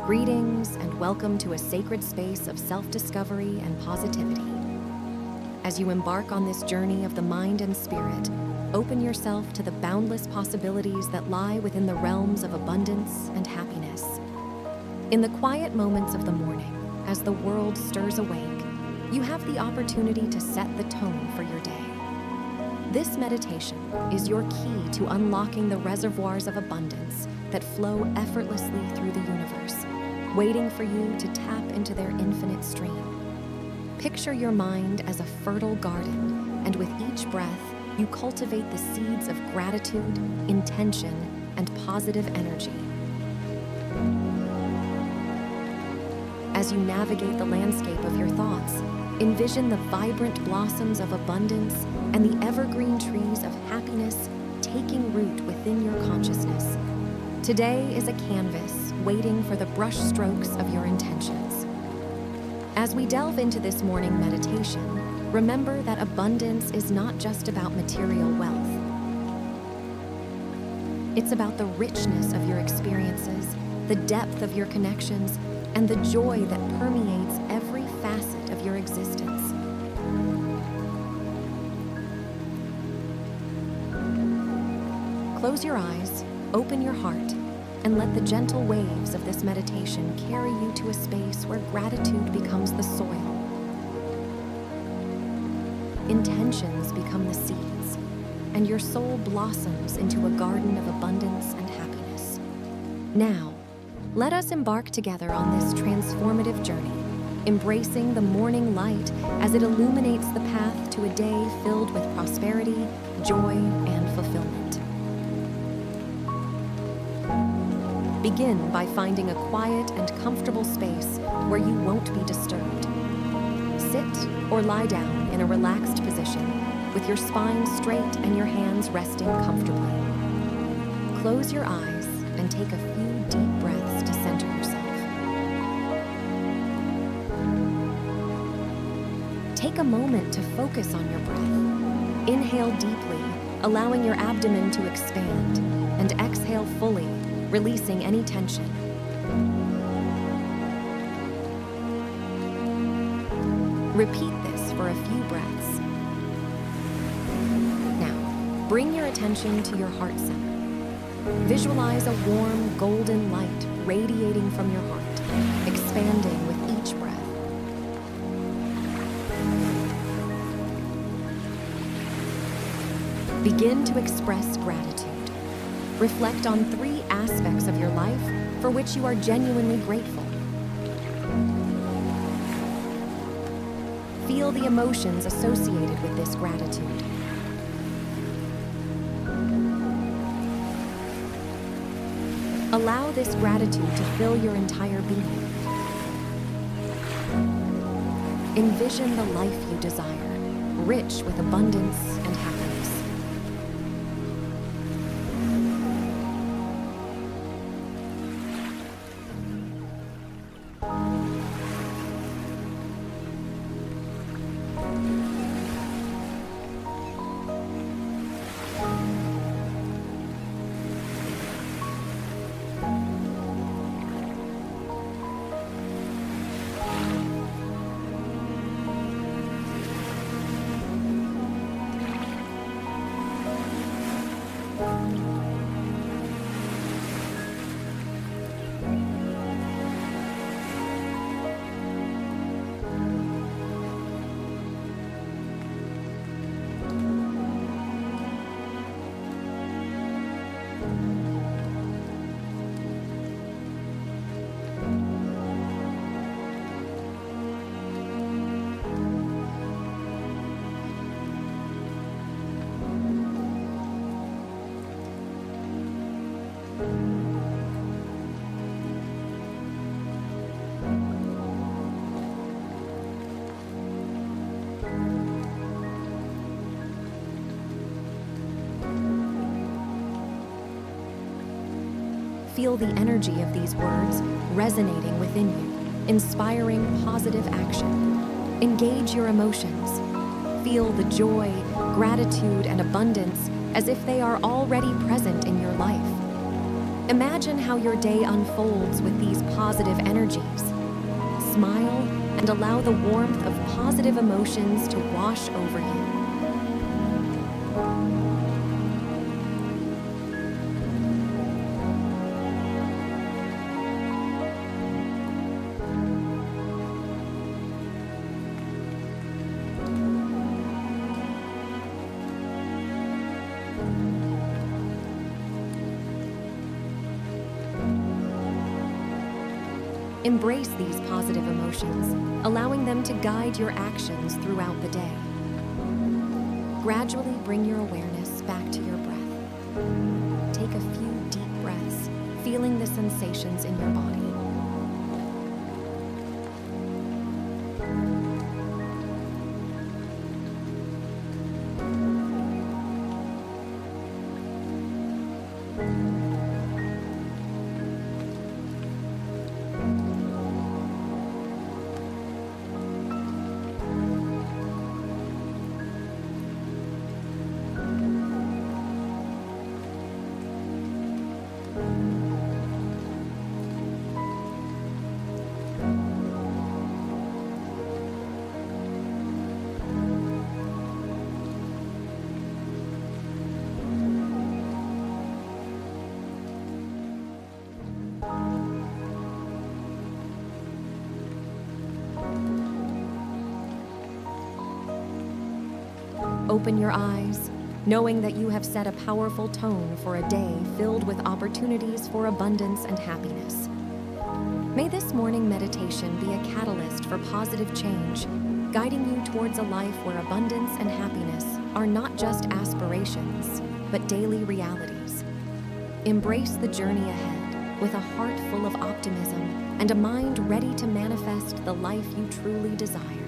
Greetings and welcome to a sacred space of self-discovery and positivity. As you embark on this journey of the mind and spirit, open yourself to the boundless possibilities that lie within the realms of abundance and happiness. In the quiet moments of the morning, as the world stirs awake, you have the opportunity to set the tone for your day. This meditation is your key to unlocking the reservoirs of abundance that flow effortlessly through the universe, waiting for you to tap into their infinite stream. Picture your mind as a fertile garden, and with each breath, you cultivate the seeds of gratitude, intention, and positive energy. As you navigate the landscape of your thoughts, envision the vibrant blossoms of abundance and the evergreen trees of happiness taking root within your consciousness. Today is a canvas waiting for the brush strokes of your intentions. As we delve into this morning meditation, remember that abundance is not just about material wealth. It's about the richness of your experiences, the depth of your connections, and the joy that permeates every facet of your existence. Close your eyes, open your heart, and let the gentle waves of this meditation carry you to a space where gratitude becomes the soil. Intentions become the seeds, and your soul blossoms into a garden of abundance and happiness. Now, let us embark together on this transformative journey, embracing the morning light as it illuminates the path to a day filled with prosperity, joy, and fulfillment. Begin by finding a quiet and comfortable space where you won't be disturbed. Sit or lie down in a relaxed position with your spine straight and your hands resting comfortably. Close your eyes and take a few deep breaths to center yourself. Take a moment to focus on your breath. Inhale deeply, allowing your abdomen to expand, and exhale fully, releasing any tension. Repeat this for a few breaths. Now, bring your attention to your heart center. Visualize a warm, golden light radiating from your heart, expanding with each breath. Begin to express gratitude. Reflect on 3 aspects of your life for which you are genuinely grateful. Feel the emotions associated with this gratitude. Allow this gratitude to fill your entire being. Envision the life you desire, rich with abundance and happiness. Feel the energy of these words resonating within you, inspiring positive action. Engage your emotions. Feel the joy, gratitude, and abundance as if they are already present in your life. Imagine how your day unfolds with these positive energies. Smile and allow the warmth of positive emotions to wash over you. Embrace these positive emotions, allowing them to guide your actions throughout the day. Gradually bring your awareness back to your breath. Take a few deep breaths, feeling the sensations in your body. Open your eyes, knowing that you have set a powerful tone for a day filled with opportunities for abundance and happiness. May this morning meditation be a catalyst for positive change, guiding you towards a life where abundance and happiness are not just aspirations, but daily realities. Embrace the journey ahead with a heart full of optimism and a mind ready to manifest the life you truly desire.